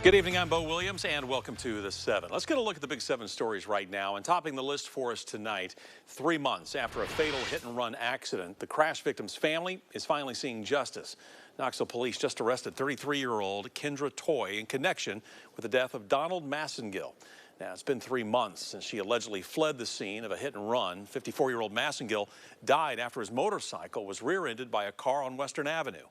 Good evening, I'm Bo Williams, and welcome to The 7. Let's get a look at the big 7 stories right now. And topping the list for us tonight, 3 months after a fatal hit-and-run accident, the crash victim's family is finally seeing justice. Knoxville police just arrested 33-year-old Kendra Toy in connection with the death of Donald Massengill. Now, it's been 3 months since she allegedly fled the scene of a hit-and-run. 54-year-old Massengill died after his motorcycle was rear-ended by a car on Western Avenue.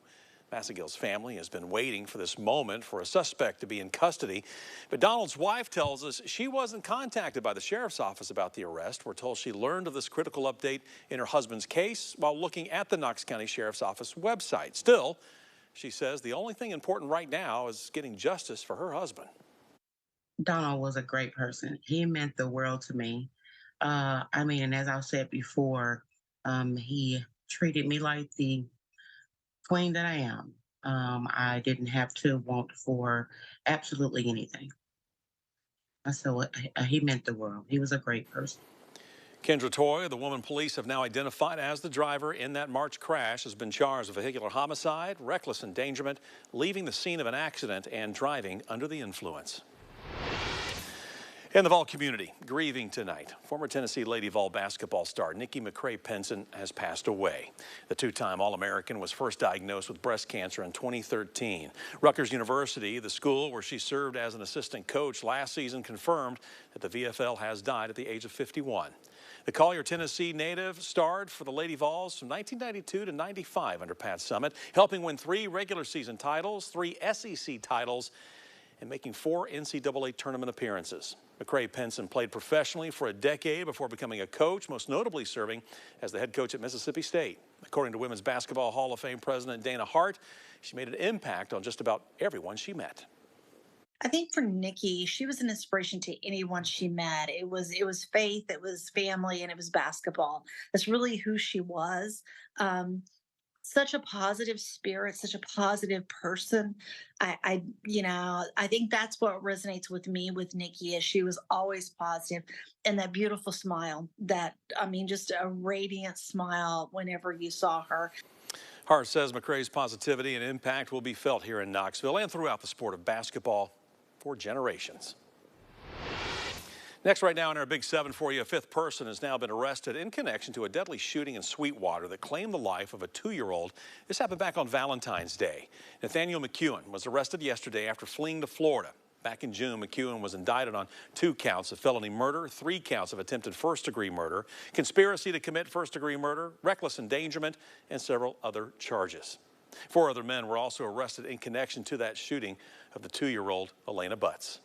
Massengill's family has been waiting for this moment for a suspect to be in custody. But Donald's wife tells us she wasn't contacted by the sheriff's office about the arrest. We're told she learned of this critical update in her husband's case while looking at the Knox County Sheriff's Office website. Still, she says the only thing important right now is getting justice for her husband. Donald was a great person. He meant the world to me. And as I said before, he treated me like the queen that I am. I didn't have to want for absolutely anything. He meant the world. He was a great person. Kendra Toy, the woman police have now identified as the driver in that March crash, has been charged with vehicular homicide, reckless endangerment, leaving the scene of an accident, and driving under the influence. In the Vol community, grieving tonight, former Tennessee Lady Vol basketball star Nikki McCray-Penson has passed away. The two-time All-American was first diagnosed with breast cancer in 2013. Rutgers University, the school where she served as an assistant coach last season, confirmed that the VFL has died at the age of 51. The Collier, Tennessee native starred for the Lady Vols from 1992 to 95 under Pat Summitt, helping win 3 regular season titles, 3 SEC titles, and making 4 NCAA tournament appearances. McCray-Penson played professionally for a decade before becoming a coach, most notably serving as the head coach at Mississippi State. According to Women's Basketball Hall of Fame President Dana Hart, she made an impact on just about everyone she met. I think for Nikki, she was an inspiration to anyone she met. It was faith, it was family, and it was basketball. That's really who she was. Such a positive spirit, such a positive person. I think that's what resonates with me with Nikki is she was always positive, and that beautiful smile. Just a radiant smile whenever you saw her. Hart says McCray's positivity and impact will be felt here in Knoxville and throughout the sport of basketball for generations. Next, right now in our Big 7 for you, a 5th person has now been arrested in connection to a deadly shooting in Sweetwater that claimed the life of a 2-year-old. This happened back on Valentine's Day. Nathaniel McEwen was arrested yesterday after fleeing to Florida. Back in June, McEwen was indicted on 2 counts of felony murder, 3 counts of attempted first-degree murder, conspiracy to commit first-degree murder, reckless endangerment, and several other charges. 4 other men were also arrested in connection to that shooting of the 2-year-old Elena Butts.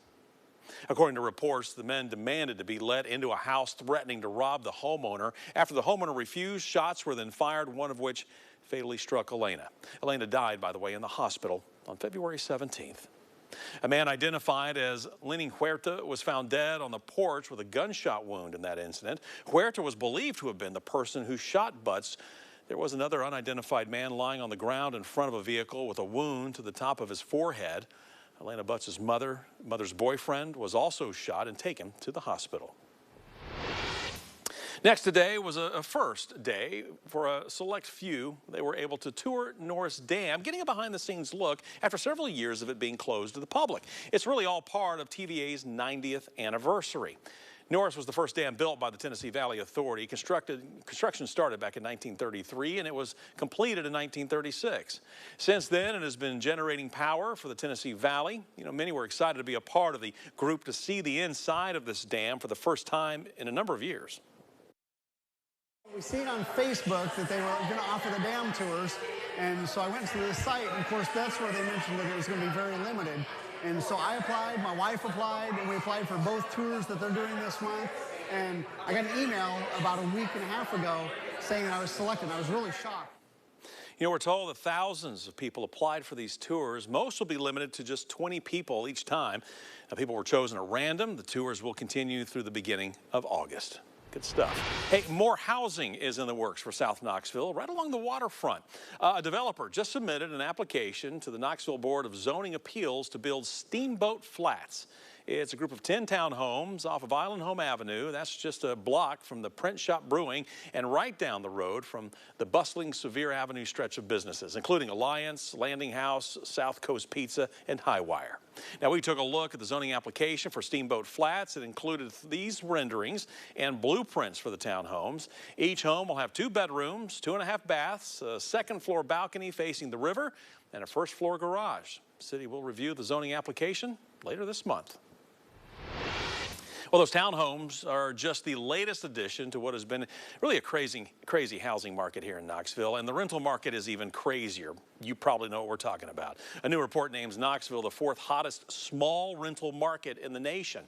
According to reports, the men demanded to be let into a house, threatening to rob the homeowner. After the homeowner refused, shots were then fired, one of which fatally struck Elena. Elena died, by the way, in the hospital on February 17th. A man identified as Lenny Huerta was found dead on the porch with a gunshot wound in that incident. Huerta was believed to have been the person who shot Butts. There was another unidentified man lying on the ground in front of a vehicle with a wound to the top of his forehead. Elena Butts' mother's boyfriend was also shot and taken to the hospital. Next today was a first day for a select few. They were able to tour Norris Dam, getting a behind-the-scenes look after several years of it being closed to the public. It's really all part of TVA's 90th anniversary. Norris was the first dam built by the Tennessee Valley Authority. Construction started back in 1933, and it was completed in 1936. Since then, it has been generating power for the Tennessee Valley. Many were excited to be a part of the group to see the inside of this dam for the first time in a number of years. We seen on Facebook that they were going to offer the dam tours, and so I went to the site, and of course that's where they mentioned that it was going to be very limited. And so I applied, my wife applied, and we applied for both tours that they're doing this month. And I got an email about a week and a half ago saying that I was selected. I was really shocked. We're told that thousands of people applied for these tours. Most will be limited to just 20 people each time. Now, people were chosen at random. The tours will continue through the beginning of August. Good stuff. Hey, more housing is in the works for South Knoxville, right along the waterfront. A developer just submitted an application to the Knoxville Board of Zoning Appeals to build Steamboat Flats. It's a group of 10 townhomes off of Island Home Avenue. That's just a block from the Print Shop Brewing and right down the road from the bustling Sevier Avenue stretch of businesses, including Alliance, Landing House, South Coast Pizza, and Highwire. Now, we took a look at the zoning application for Steamboat Flats. It included these renderings and blueprints for the townhomes. Each home will have 2 bedrooms, 2.5 baths, a second-floor balcony facing the river, and a first-floor garage. The city will review the zoning application later this month. Well, those townhomes are just the latest addition to what has been really a crazy housing market here in Knoxville, and the rental market is even crazier. You probably know what we're talking about. A new report names Knoxville the 4th hottest small rental market in the nation.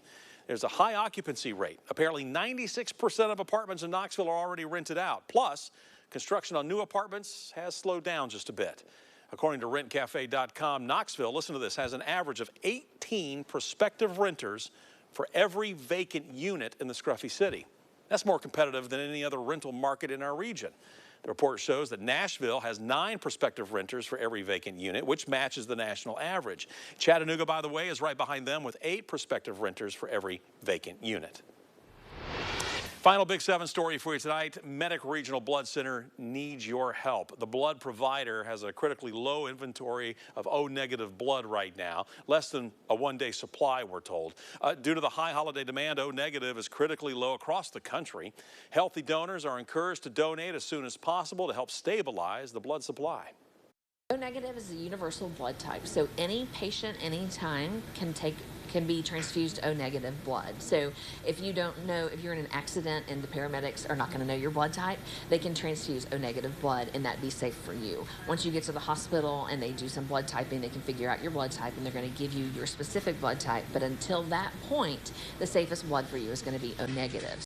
There's a high occupancy rate. Apparently 96% of apartments in Knoxville are already rented out. Plus, construction on new apartments has slowed down just a bit. According to rentcafe.com, Knoxville, listen to this, has an average of 18 prospective renters for every vacant unit in the scruffy city. That's more competitive than any other rental market in our region. The report shows that Nashville has 9 prospective renters for every vacant unit, which matches the national average. Chattanooga, by the way, is right behind them with 8 prospective renters for every vacant unit. Final Big 7 story for you tonight. Medic Regional Blood Center needs your help. The blood provider has a critically low inventory of O-negative blood right now, less than a 1-day supply, we're told. Due to the high holiday demand, O-negative is critically low across the country. Healthy donors are encouraged to donate as soon as possible to help stabilize the blood supply. O-negative is a universal blood type, so any patient, anytime can be transfused O-negative blood. So if you don't know, if you're in an accident and the paramedics are not going to know your blood type, they can transfuse O-negative blood and that be safe for you. Once you get to the hospital and they do some blood typing, they can figure out your blood type and they're going to give you your specific blood type. But until that point, the safest blood for you is going to be O-negative.